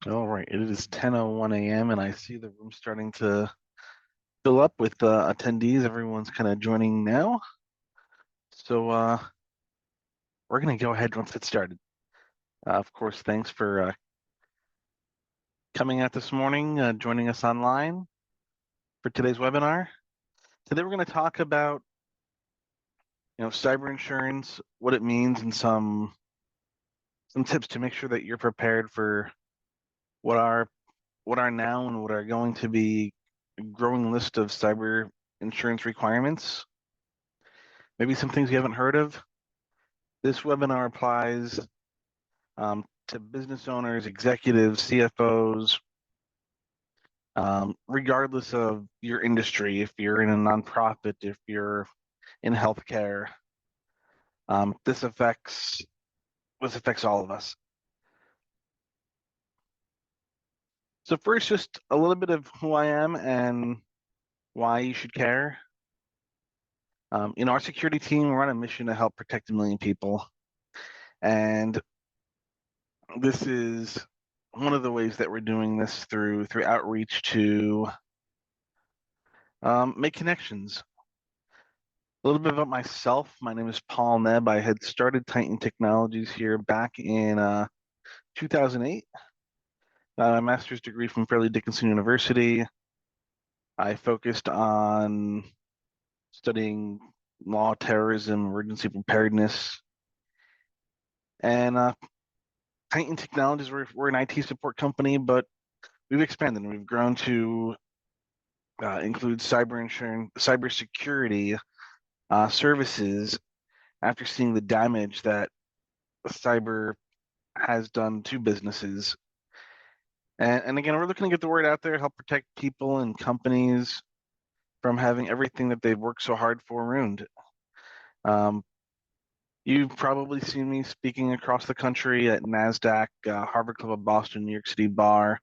All right, it is 10:01 a.m. and I see the room starting to fill up with attendees. Everyone's kind of joining now. So we're going to go ahead and let's get started. Of course, thanks for coming out this morning, joining us online for today's webinar. Today we're going to talk about, cyber insurance, what it means, and some tips to make sure that you're prepared for what are now and what are going to be a growing list of cyber insurance requirements. Maybe some things you haven't heard of. This webinar applies to business owners, executives, CFOs, regardless of your industry. If you're in a nonprofit, if you're in healthcare, this affects all of us. So first, just a little bit of who I am and why you should care. Our security team, we're on a mission to help protect 1 million people, and this is one of the ways that we're doing this through outreach to make connections. A little bit about myself. My name is Paul Nebb. I had started Titan Technologies here back in 2008. My master's degree from Fairleigh Dickinson University. I focused on studying law, terrorism, emergency preparedness, and Titan Technologies. We're an IT support company, but we've expanded and we've grown to include cyber insurance, cybersecurity services after seeing the damage that cyber has done to businesses. And again, we're looking to get the word out there, help protect people and companies from having everything that they've worked so hard for ruined. You've probably seen me speaking across the country at NASDAQ, Harvard Club of Boston, New York City Bar,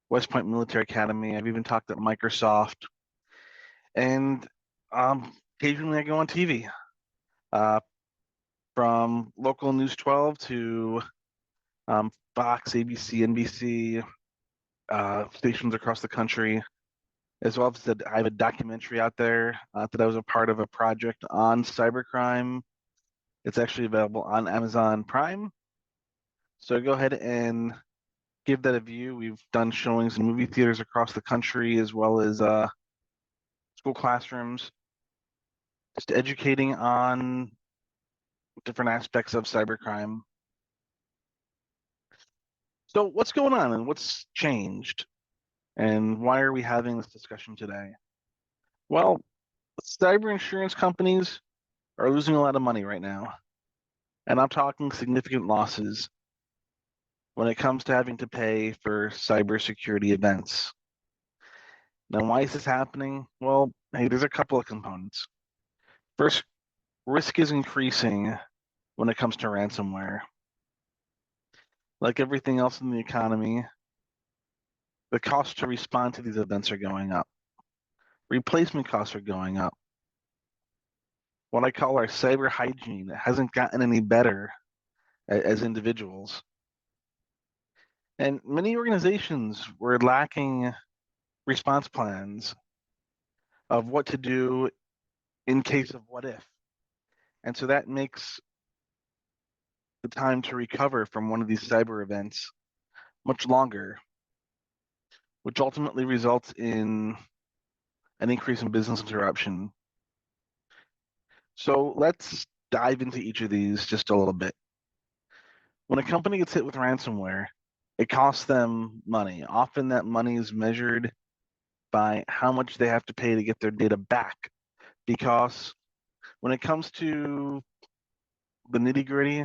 West Point Military Academy. I've even talked at Microsoft. And occasionally I go on TV, from local News 12 to Fox, ABC, NBC, stations across the country, as well as I have a documentary out there that I was a part of a project on cybercrime. It's actually available on Amazon Prime. So go ahead and give that a view. We've done showings in movie theaters across the country, as well as school classrooms, just educating on different aspects of cybercrime. So what's going on and what's changed? And why are we having this discussion today? Well, cyber insurance companies are losing a lot of money right now. And I'm talking significant losses when it comes to having to pay for cybersecurity events. Now, why is this happening? Well, hey, there's a couple of components. First, risk is increasing when it comes to ransomware. Like everything else in the economy, the costs to respond to these events are going up. Replacement costs are going up. What I call our cyber hygiene, it hasn't gotten any better as individuals. And many organizations were lacking response plans of what to do in case of what if. And so that makes the time to recover from one of these cyber events much longer, which ultimately results in an increase in business interruption. So let's dive into each of these just a little bit. When a company gets hit with ransomware, it costs them money. Often that money is measured by how much they have to pay to get their data back. Because when it comes to the nitty gritty,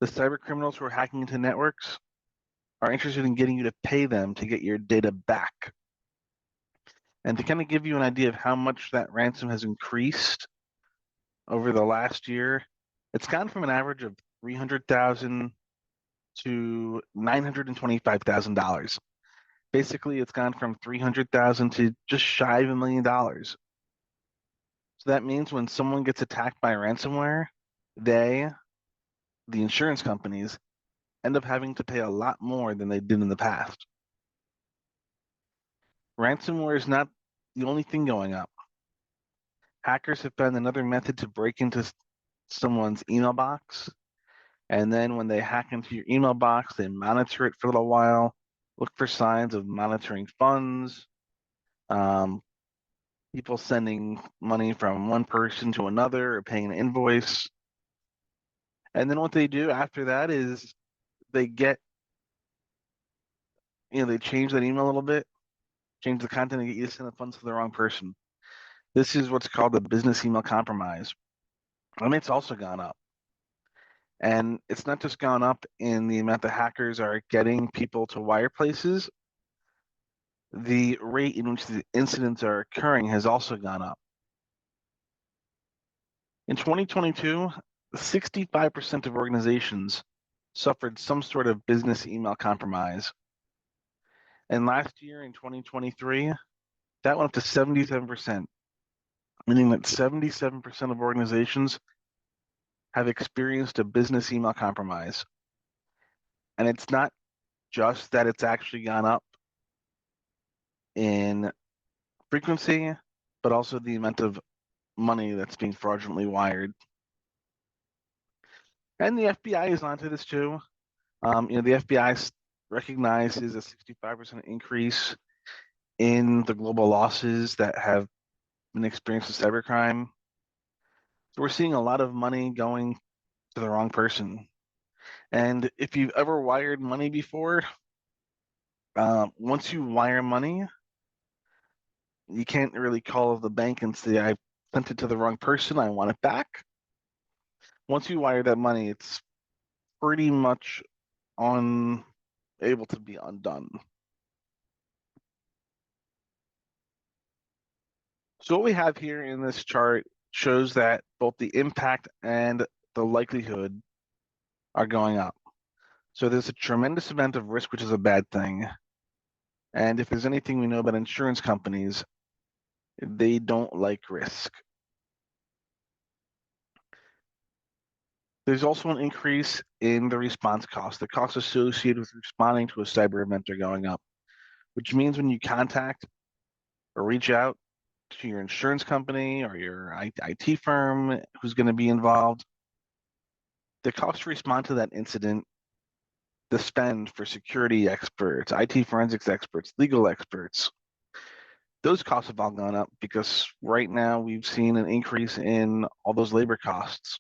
the cyber criminals who are hacking into networks are interested in getting you to pay them to get your data back. And to kind of give you an idea of how much that ransom has increased over the last year, it's gone from an average of $300,000 to $925,000. Basically, it's gone from $300,000 to just shy of $1 million. So that means when someone gets attacked by ransomware, the insurance companies, end up having to pay a lot more than they did in the past. Ransomware is not the only thing going up. Hackers have found another method to break into someone's email box. And then when they hack into your email box, they monitor it for a little while, look for signs of monitoring funds, um, people sending money from one person to another or paying an invoice. And then what they do after that is they get, they change that email a little bit, change the content and get you to send the funds to the wrong person. This is what's called the business email compromise. I mean, it's also gone up. And it's not just gone up in the amount that hackers are getting people to wire places. The rate in which the incidents are occurring has also gone up. In 2022, 65% of organizations suffered some sort of business email compromise. And last year in 2023, that went up to 77%, meaning that 77% of organizations have experienced a business email compromise. And it's not just that it's actually gone up in frequency, but also the amount of money that's being fraudulently wired. And the FBI is onto this too. The FBI recognizes a 65% increase in the global losses that have been experienced with cybercrime. So we're seeing a lot of money going to the wrong person. And if you've ever wired money before, once you wire money, you can't really call the bank and say, I sent it to the wrong person, I want it back. Once you wire that money, it's pretty much able to be undone. So what we have here in this chart shows that both the impact and the likelihood are going up. So there's a tremendous amount of risk, which is a bad thing. And if there's anything we know about insurance companies, they don't like risk. There's also an increase in the response cost. The costs associated with responding to a cyber event are going up, which means when you contact or reach out to your insurance company or your IT firm who's going to be involved, the cost to respond to that incident, the spend for security experts, IT forensics experts, legal experts, those costs have all gone up because right now we've seen an increase in all those labor costs.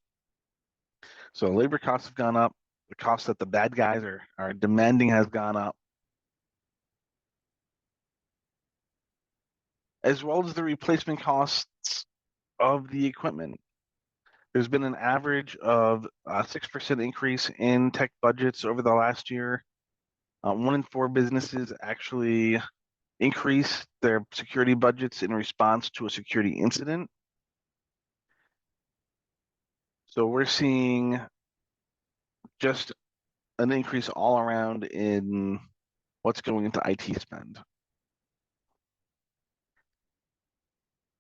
So labor costs have gone up. The cost that the bad guys are demanding has gone up, as well as the replacement costs of the equipment. There's been an average of a 6% increase in tech budgets over the last year. 1 in 4 businesses actually increase their security budgets in response to a security incident. So we're seeing just an increase all around in what's going into IT spend.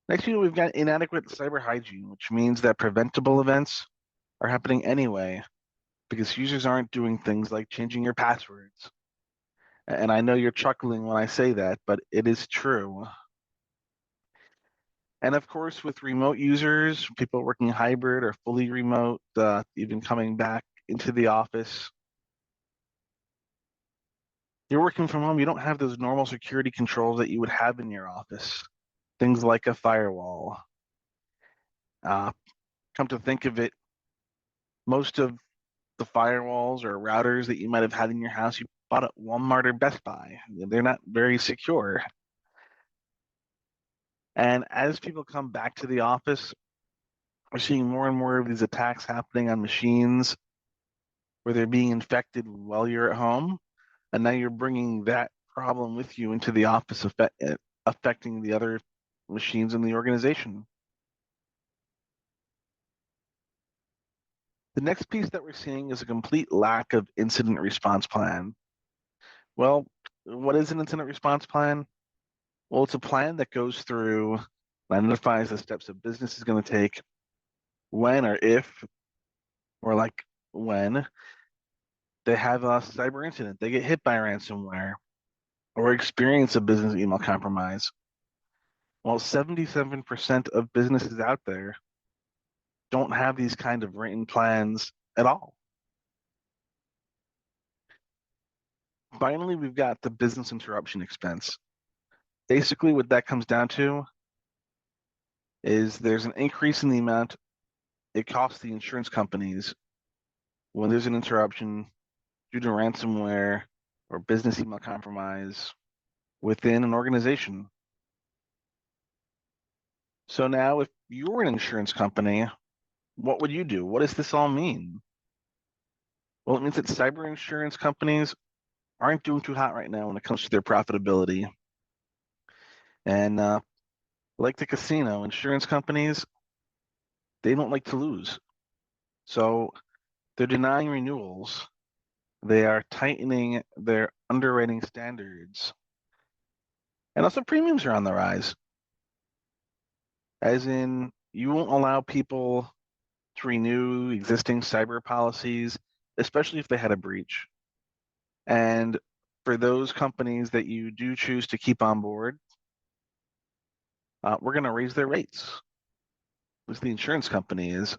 Next, we've got inadequate cyber hygiene, which means that preventable events are happening anyway because users aren't doing things like changing your passwords. And I know you're chuckling when I say that, but it is true. And of course, with remote users, people working hybrid or fully remote, even coming back into the office, you're working from home, you don't have those normal security controls that you would have in your office. Things like a firewall. Come to think of it, most of the firewalls or routers that you might have had in your house, you bought at Walmart or Best Buy. They're not very secure. And as people come back to the office, we're seeing more and more of these attacks happening on machines where they're being infected while you're at home. And now you're bringing that problem with you into the office, affecting the other machines in the organization. The next piece that we're seeing is a complete lack of incident response plan. Well, what is an incident response plan? Well, it's a plan that goes through and identifies the steps a business is going to take when or if, or like when, they have a cyber incident, they get hit by ransomware, or experience a business email compromise. Well, 77% of businesses out there don't have these kind of written plans at all. Finally, we've got the business interruption expense. Basically, what that comes down to is there's an increase in the amount it costs the insurance companies when there's an interruption due to ransomware or business email compromise within an organization. So now, if you're an insurance company, what would you do? What does this all mean? Well, it means that cyber insurance companies aren't doing too hot right now when it comes to their profitability. And like the casino, insurance companies, they don't like to lose. So they're denying renewals. They are tightening their underwriting standards. And also premiums are on the rise. As in, you won't allow people to renew existing cyber policies, especially if they had a breach. And for those companies that you do choose to keep on board, we're going to raise their rates. At least the insurance company is.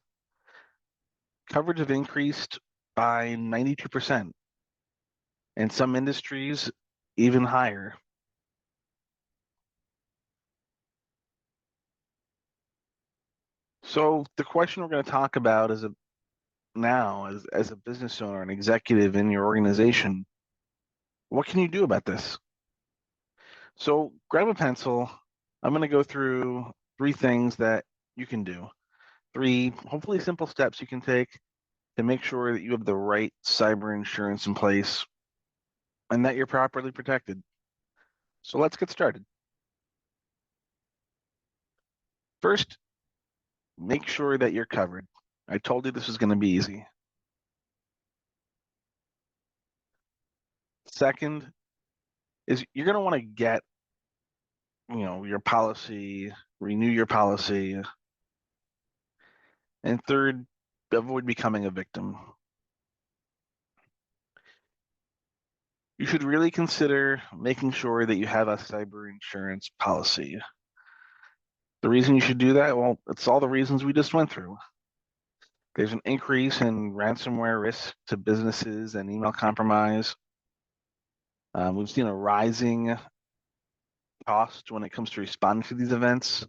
Coverage have increased by 92%. In some industries, even higher. So the question we're going to talk about is now, as a business owner, an executive in your organization, what can you do about this? So grab a pencil. I'm going to go through three things that you can do. Three, hopefully simple steps you can take to make sure that you have the right cyber insurance in place and that you're properly protected. So let's get started. First, make sure that you're covered. I told you this was going to be easy. Second is you're going to want to get, your policy, renew your policy. And third, avoid becoming a victim. You should really consider making sure that you have a cyber insurance policy. The reason you should do that, well, it's all the reasons we just went through. There's an increase in ransomware risk to businesses and email compromise. We've seen a rising cost when it comes to responding to these events.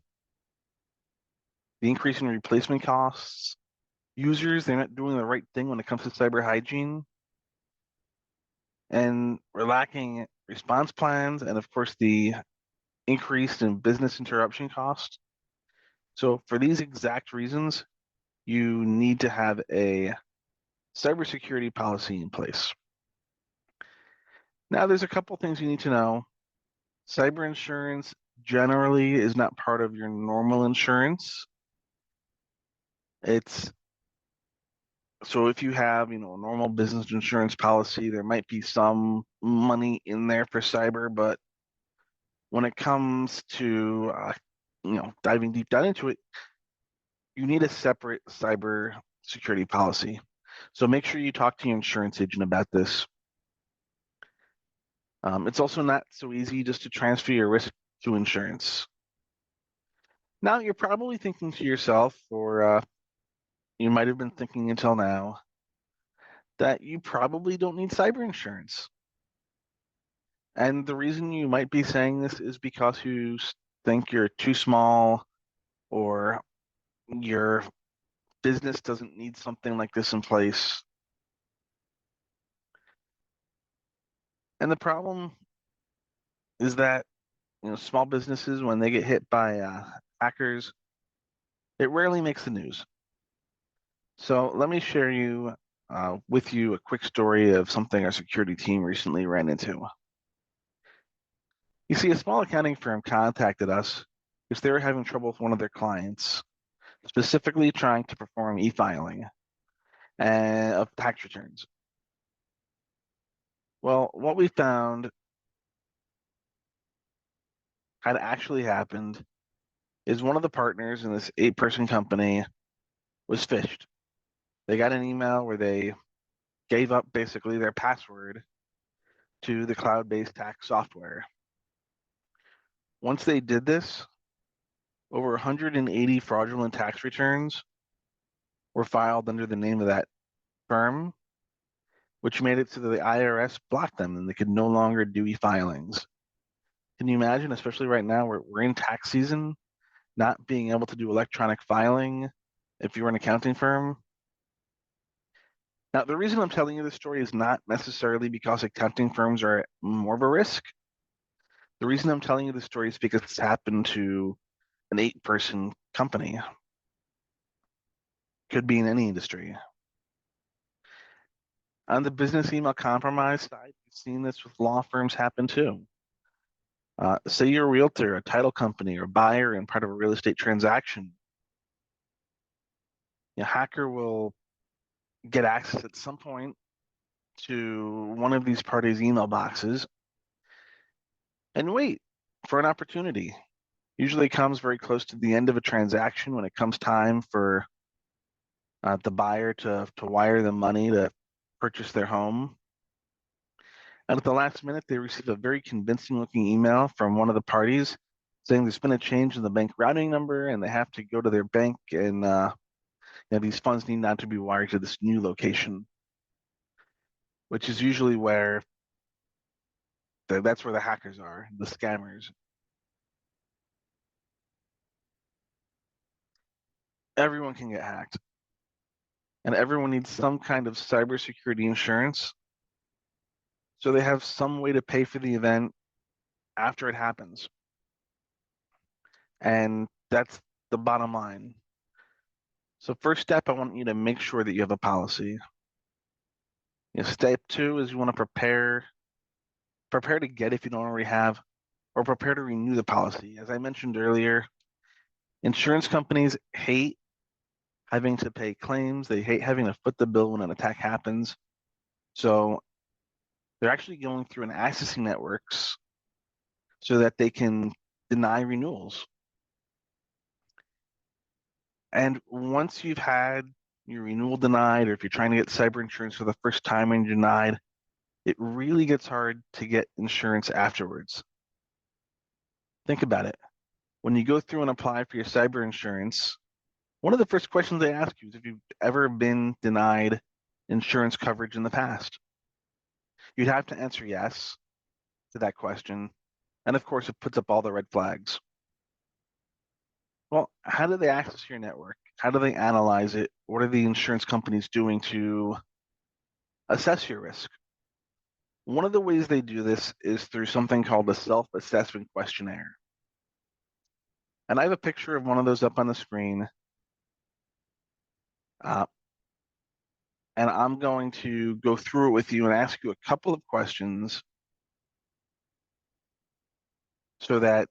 The increase in replacement costs. Users, they're not doing the right thing when it comes to cyber hygiene. And we're lacking response plans, and of course, the increase in business interruption costs. So for these exact reasons, you need to have a cybersecurity policy in place. Now, there's a couple things you need to know. Cyber insurance generally is not part of your normal insurance. It's so if you have, a normal business insurance policy, there might be some money in there for cyber, but when it comes to, diving deep down into it, you need a separate cyber security policy. So make sure you talk to your insurance agent about this. It's also not so easy just to transfer your risk to insurance. Now, you're probably thinking to yourself, or you might have been thinking until now, that you probably don't need cyber insurance. And the reason you might be saying this is because you think you're too small or your business doesn't need something like this in place. And the problem is that small businesses, when they get hit by hackers, it rarely makes the news. So let me share with you a quick story of something our security team recently ran into. You see, a small accounting firm contacted us because they were having trouble with one of their clients, specifically trying to perform e-filing of tax returns. Well, what we found had actually happened is one of the partners in this 8-person company was phished. They got an email where they gave up basically their password to the cloud-based tax software. Once they did this, over 180 fraudulent tax returns were filed under the name of that firm, which made it so that the IRS blocked them and they could no longer do e-filings. Can you imagine, especially right now, we're in tax season, not being able to do electronic filing if you're an accounting firm? Now, the reason I'm telling you this story is not necessarily because accounting firms are more of a risk. The reason I'm telling you this story is because it's happened to an 8-person company. Could be in any industry. On the business email compromise side, we've seen this with law firms happen too. Say you're a realtor, a title company, or a buyer in part of a real estate transaction. A hacker will get access at some point to one of these parties' email boxes and wait for an opportunity. Usually comes very close to the end of a transaction when it comes time for the buyer to wire them money to purchase their home. And at the last minute, they receive a very convincing looking email from one of the parties saying there's been a change in the bank routing number and they have to go to their bank and these funds need not to be wired to this new location, which is usually where that's where the hackers are, the scammers. Everyone can get hacked, and everyone needs some kind of cybersecurity insurance so they have some way to pay for the event after it happens. And that's the bottom line. So first step, I want you to make sure that you have a policy. Step 2 is you want to prepare to get if you don't already have, or prepare to renew the policy. As I mentioned earlier, insurance companies hate having to pay claims. They hate having to foot the bill when an attack happens. So they're actually going through and accessing networks so that they can deny renewals. And once you've had your renewal denied, or if you're trying to get cyber insurance for the first time and denied, it really gets hard to get insurance afterwards. Think about it. When you go through and apply for your cyber insurance, one of the first questions they ask you is if you've ever been denied insurance coverage in the past. You'd have to answer yes to that question. And of course, it puts up all the red flags. Well, how do they access your network? How do they analyze it? What are the insurance companies doing to assess your risk? One of the ways they do this is through something called a self-assessment questionnaire. And I have a picture of one of those up on the screen. And I'm going to go through it with you and ask you a couple of questions so that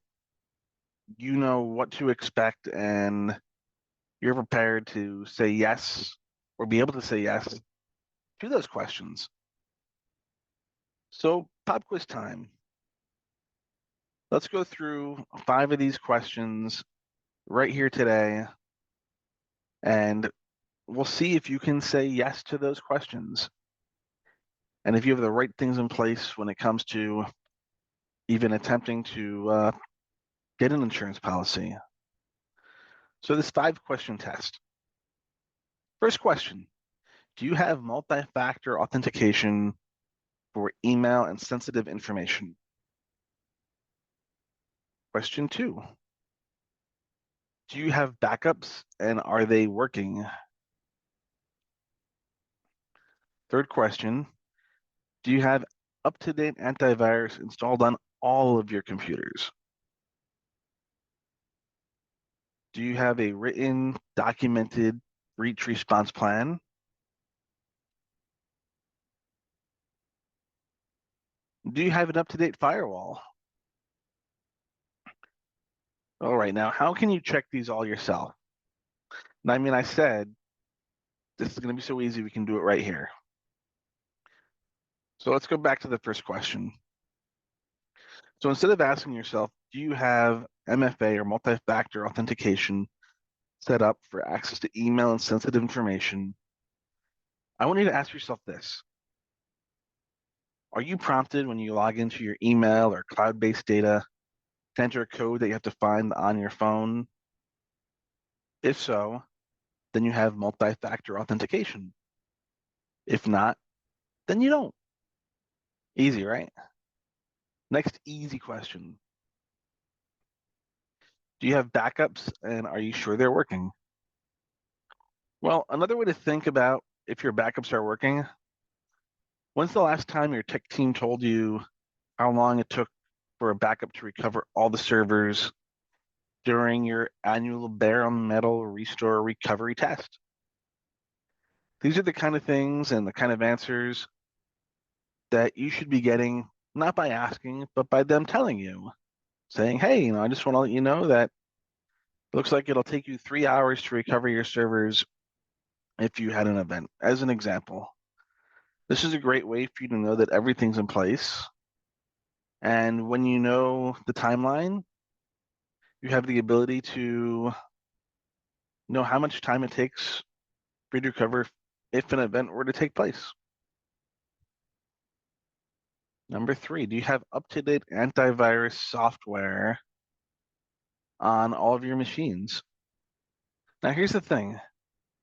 you know what to expect and you're prepared to say yes or be able to say yes to those questions. So, pop quiz time. Let's go through 5 of these questions right here today, and we'll see if you can say yes to those questions and if you have the right things in place when it comes to even attempting to get an insurance policy. So this 5-question test. First question, do you have multi-factor authentication for email and sensitive information? Question 2, do you have backups and are they working? Third question, do you have up-to-date antivirus installed on all of your computers? Do you have a written, documented breach response plan? Do you have an up-to-date firewall? All right, now how can you check these all yourself? And I mean, I said, this is going to be so easy, we can do it right here. So let's go back to the first question. So instead of asking yourself, do you have MFA or multi-factor authentication set up for access to email and sensitive information? I want you to ask yourself this. Are you prompted when you log into your email or cloud-based data to enter a code that you have to find on your phone? If so, then you have multi-factor authentication. If not, then you don't. Easy, right? Next easy question. Do you have backups and are you sure they're working? Well, another way to think about if your backups are working, when's the last time your tech team told you how long it took for a backup to recover all the servers during your annual bare metal restore recovery test? These are the kind of things and the kind of answers that you should be getting not by asking, but by them telling you, saying, hey, I just want to let you know that it looks like it'll take you 3 hours to recover your servers if you had an event, as an example. This is a great way for you to know that everything's in place. And when you know the timeline, you have the ability to know how much time it takes for you to recover if an event were to take place. Number 3, do you have up-to-date antivirus software on all of your machines? Now, here's the thing.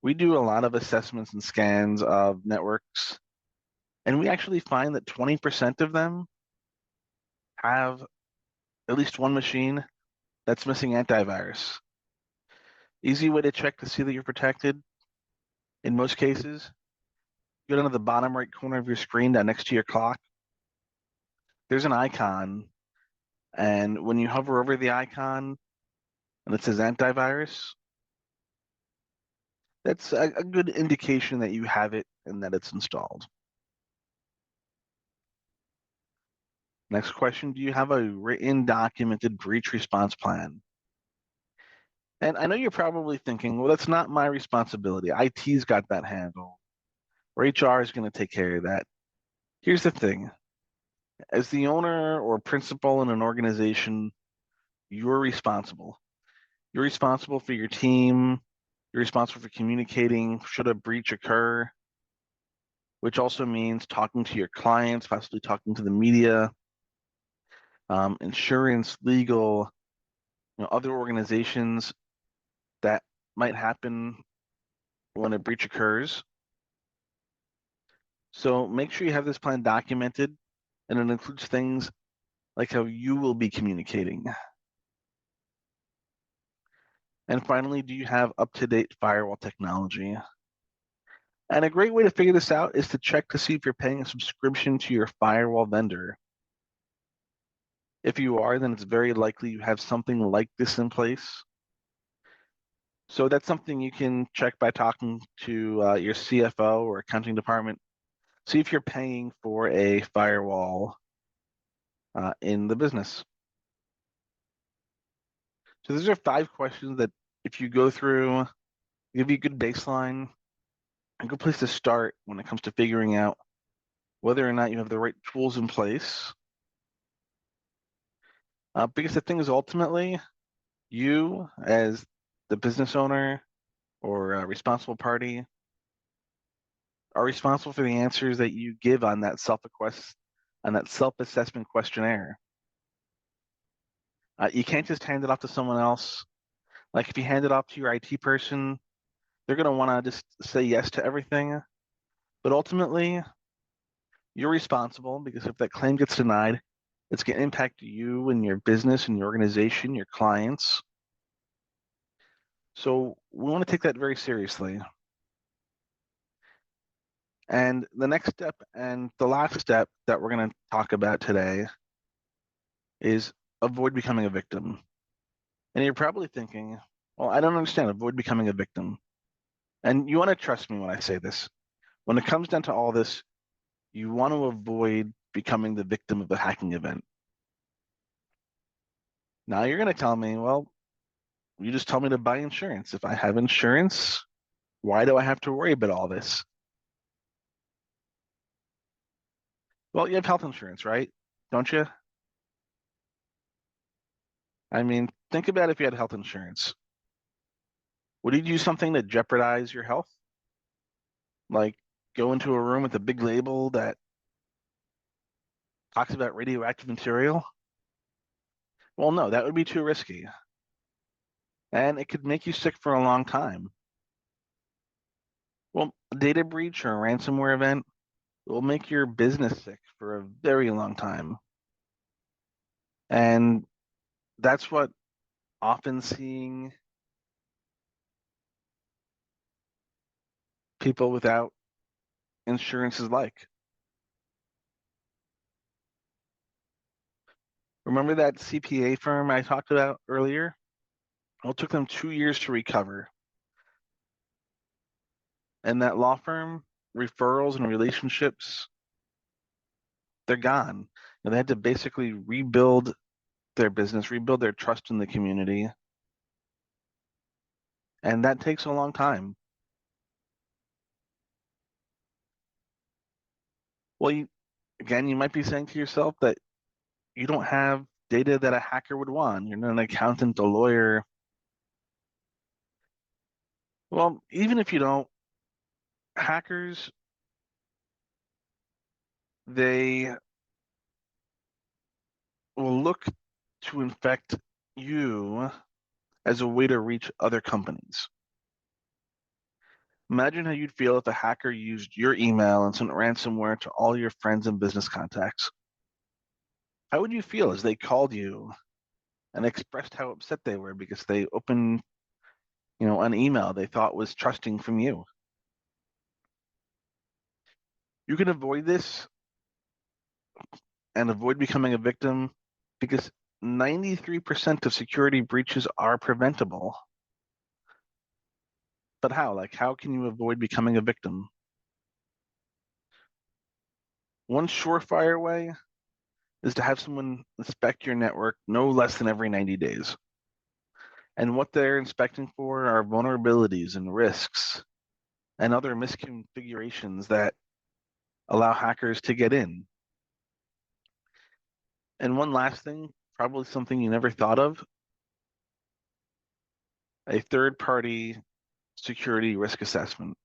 We do a lot of assessments and scans of networks, and we actually find that 20% of them have at least one machine that's missing antivirus. Easy way to check to see that you're protected in most cases, go down to the bottom right corner of your screen down next to your clock. There's an icon, and when you hover over the icon and it says antivirus, that's a good indication that you have it and that it's installed. Next question, do you have a written documented breach response plan? And I know you're probably thinking, well, that's not my responsibility. IT's got that handled, or HR is going to take care of that. Here's the thing. As the owner or principal in an organization, you're responsible. You're responsible for your team. You're responsible for communicating should a breach occur, which also means talking to your clients, possibly talking to the media, insurance, legal, other organizations that might happen when a breach occurs. So make sure you have this plan documented, and it includes things like how you will be communicating. And finally, do you have up-to-date firewall technology? And a great way to figure this out is to check to see if you're paying a subscription to your firewall vendor. If you are, then it's very likely you have something like this in place. So that's something you can check by talking to your CFO or accounting department. See if you're paying for a firewall in the business. So these are 5 questions that if you go through, give you a good baseline, a good place to start when it comes to figuring out whether or not you have the right tools in place. Because the thing is, ultimately, you as the business owner or responsible party are responsible for the answers that you give on that self-assessment questionnaire. You can't just hand it off to someone else. Like if you hand it off to your IT person, they're going to want to just say yes to everything. But ultimately, you're responsible because if that claim gets denied, it's going to impact you and your business and your organization, your clients. So we want to take that very seriously. And the next step and the last step that we're going to talk about today is avoid becoming a victim. And you're probably thinking, well, I don't understand, avoid becoming a victim. And you want to trust me when I say this. When it comes down to all this, you want to avoid becoming the victim of a hacking event. Now you're going to tell me, well, you just tell me to buy insurance. If I have insurance, why do I have to worry about all this? Well, you have health insurance, right? Don't you? I mean, think about if you had health insurance. Would you do something to jeopardize your health? Like go into a room with a big label that talks about radioactive material? Well, no, that would be too risky. And it could make you sick for a long time. Well, a data breach or a ransomware event will make your business sick for a very long time. And that's what often seeing people without insurance is like. Remember that CPA firm I talked about earlier? Well, it took them 2 years to recover. And that law firm, referrals and relationships, they're gone. And they had to basically rebuild their business, rebuild their trust in the community. And that takes a long time. Well, again, you might be saying to yourself that you don't have data that a hacker would want. You're not an accountant, a lawyer. Well, even if you don't, hackers, they will look to infect you as a way to reach other companies. Imagine how you'd feel if a hacker used your email and sent ransomware to all your friends and business contacts. How would you feel as they called you and expressed how upset they were because they opened, an email they thought was trusting from you? You can avoid this and avoid becoming a victim because 93% of security breaches are preventable. But how? Like, how can you avoid becoming a victim? One surefire way is to have someone inspect your network no less than every 90 days. And what they're inspecting for are vulnerabilities and risks and other misconfigurations that allow hackers to get in. And one last thing, probably something you never thought of, a third-party security risk assessment.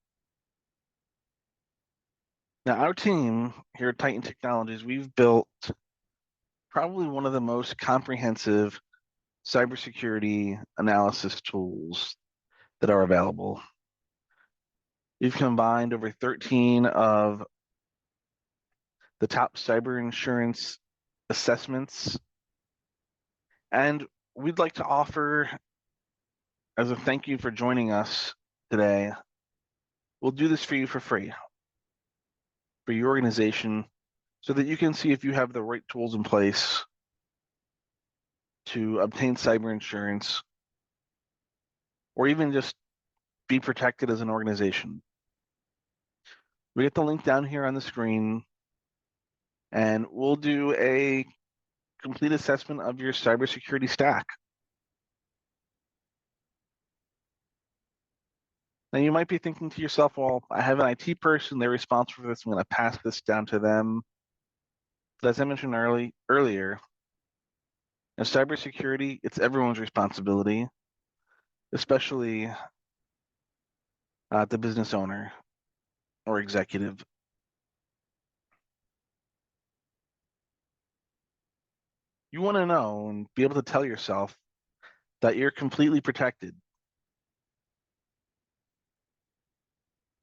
Now, our team here at Titan Technologies, we've built probably one of the most comprehensive cybersecurity analysis tools that are available. We've combined over 13 of the top cyber insurance assessments, and we'd like to offer, as a thank you for joining us today, we'll do this for you for free for your organization so that you can see if you have the right tools in place to obtain cyber insurance or even just be protected as an organization. We get the link down here on the screen, and we'll do a complete assessment of your cybersecurity stack. Now, you might be thinking to yourself, well, I have an IT person, they're responsible for this, I'm going to pass this down to them. But as I mentioned earlier, in cybersecurity, it's everyone's responsibility, especially the business owner or executive. You want to know and be able to tell yourself that you're completely protected.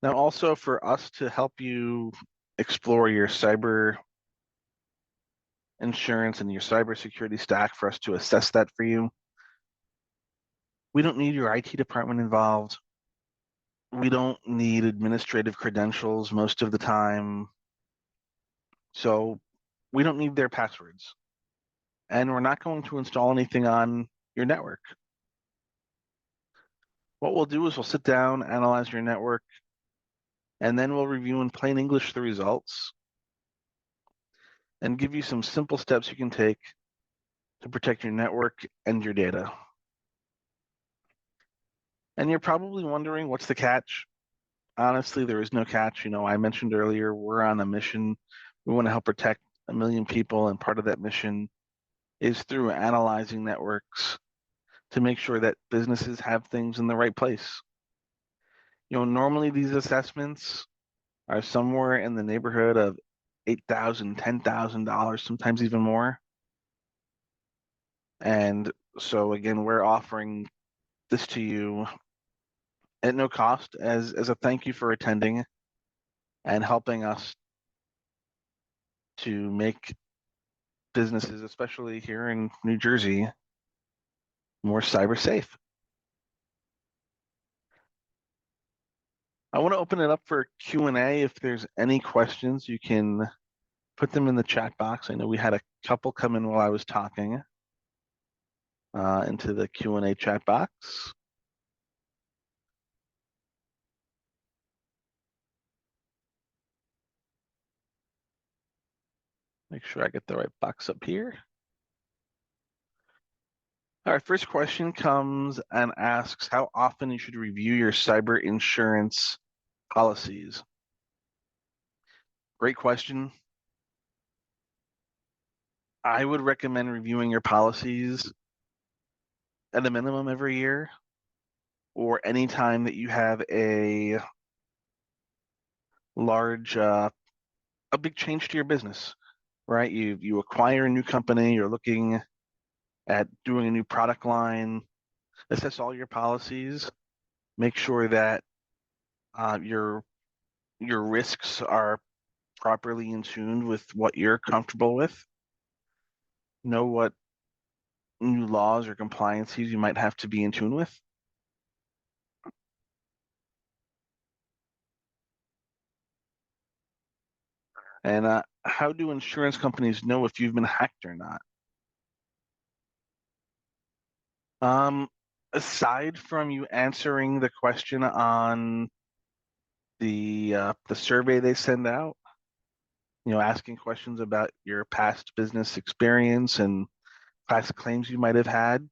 Now, also for us to help you explore your cyber insurance and your cybersecurity stack, for us to assess that for you, we don't need your IT department involved. We don't need administrative credentials most of the time. So we don't need their passwords. And we're not going to install anything on your network. What we'll do is we'll sit down, analyze your network, and then we'll review in plain English the results and give you some simple steps you can take to protect your network and your data. And you're probably wondering, what's the catch? Honestly, there is no catch. I mentioned earlier, we're on a mission. We want to help protect 1 million people, and part of that mission is through analyzing networks to make sure that businesses have things in the right place. Normally these assessments are somewhere in the neighborhood of $8,000, $10,000, sometimes even more. And so again, we're offering this to you at no cost as a thank you for attending and helping us to make businesses, especially here in New Jersey, more cyber safe. I want to open it up for Q&A. If there's any questions, you can put them in the chat box. I know we had a couple come in while I was talking into the Q&A chat box. Make sure I get the right box up here. All right, first question comes and asks how often you should review your cyber insurance policies. Great question. I would recommend reviewing your policies at a minimum every year or any time that you have a large, a big change to your business, right? You acquire a new company, you're looking at doing a new product line, assess all your policies, make sure that your risks are properly in tune with what you're comfortable with. Know what new laws or compliances you might have to be in tune with. And how do insurance companies know if you've been hacked or not? Aside from you answering the question on the survey they send out, asking questions about your past business experience and past claims you might have had.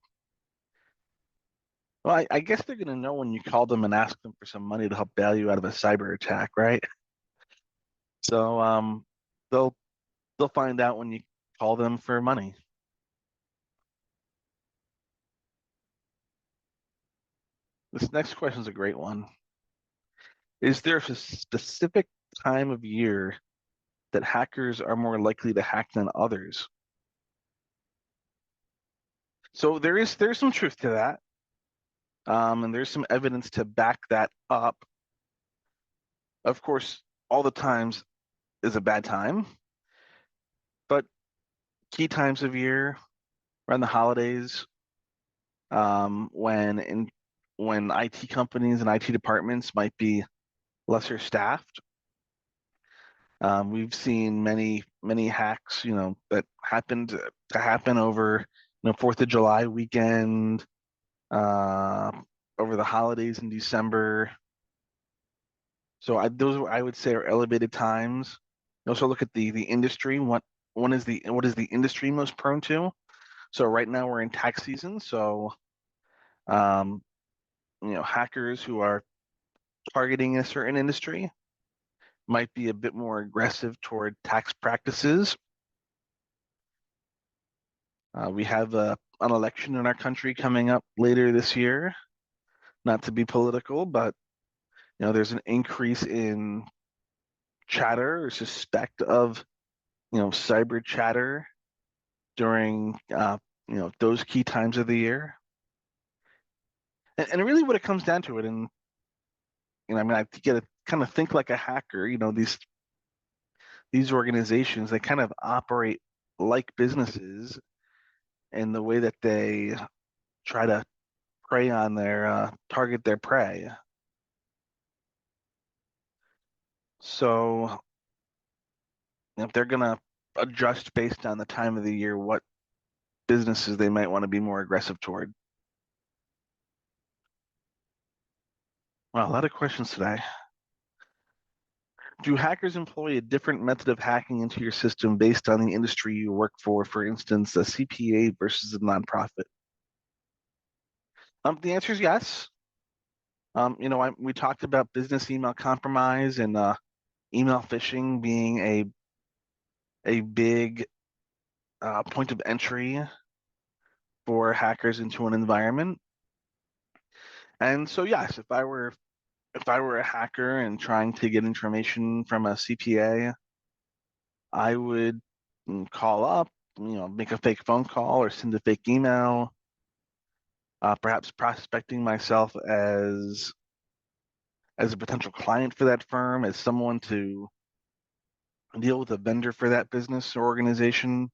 Well, I guess they're going to know when you call them and ask them for some money to help bail you out of a cyber attack, right? So they'll they'll find out when you call them for money. This next question is a great one. Is there a specific time of year that hackers are more likely to hack than others? So there's some truth to that, and there's some evidence to back that up. Of course, all the times is a bad time, but key times of year around the holidays, when IT companies and IT departments might be lesser staffed. We've seen many hacks, that happened to happen over, 4th of July weekend, uh, over the holidays in December. So those I would say are elevated times. You also look at the industry. What is the industry most prone to? So right now we're in tax season. So um, hackers who are targeting a certain industry might be a bit more aggressive toward tax practices. We have an election in our country coming up later this year. Not to be political, but there's an increase in chatter or suspect of cyber chatter during those key times of the year. And really, what it comes down to it, and I mean, I get to kind of think like a hacker. These organizations, they kind of operate like businesses in the way that they try to prey on target their prey. So if they're gonna adjust based on the time of the year, what businesses they might want to be more aggressive toward. Wow, a lot of questions today. Do hackers employ a different method of hacking into your system based on the industry you work for instance, a CPA versus a nonprofit? The answer is yes. We talked about business email compromise and email phishing being a big point of entry for hackers into an environment. And so, yes, if I were if I were a hacker and trying to get information from a CPA, I would call up, make a fake phone call or send a fake email, perhaps prospecting myself as a potential client for that firm, as someone to deal with a vendor for that business or organization.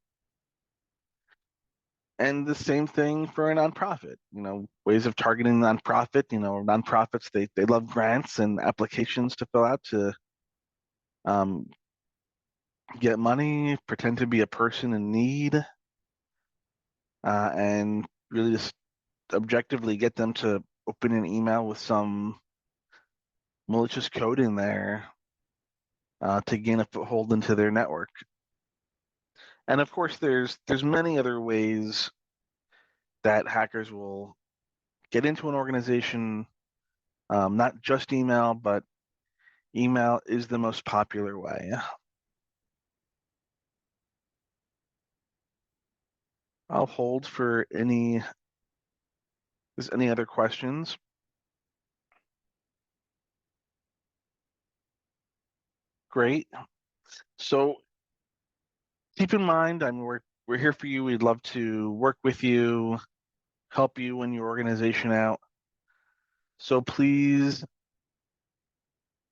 And the same thing for a nonprofit, ways of targeting nonprofit, nonprofits, they love grants and applications to fill out to um, get money, pretend to be a person in need, and really just objectively get them to open an email with some malicious code in there to gain a foothold into their network. And of course, there's many other ways that hackers will get into an organization, not just email, but email is the most popular way. I'll hold for there's any other questions. Great. So keep in mind, we're here for you. We'd love to work with you, help you and your organization out. So please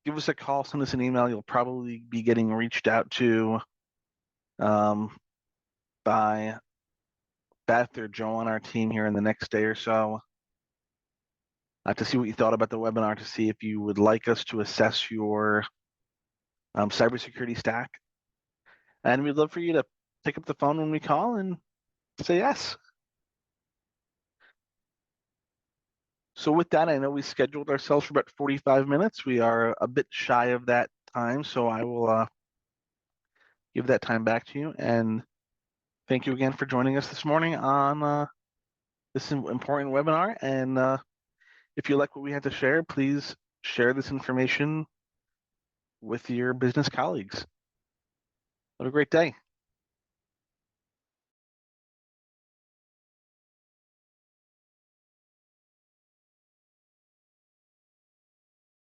give us a call, send us an email. You'll probably be getting reached out to um, by Beth or Joe on our team here in the next day or so to see what you thought about the webinar, to see if you would like us to assess your cybersecurity stack. And we'd love for you to pick up the phone when we call and say yes. So with that, I know we scheduled ourselves for about 45 minutes. We are a bit shy of that time, so I will give that time back to you. And thank you again for joining us this morning on this important webinar. And if you like what we had to share, please share this information with your business colleagues. Have a great day.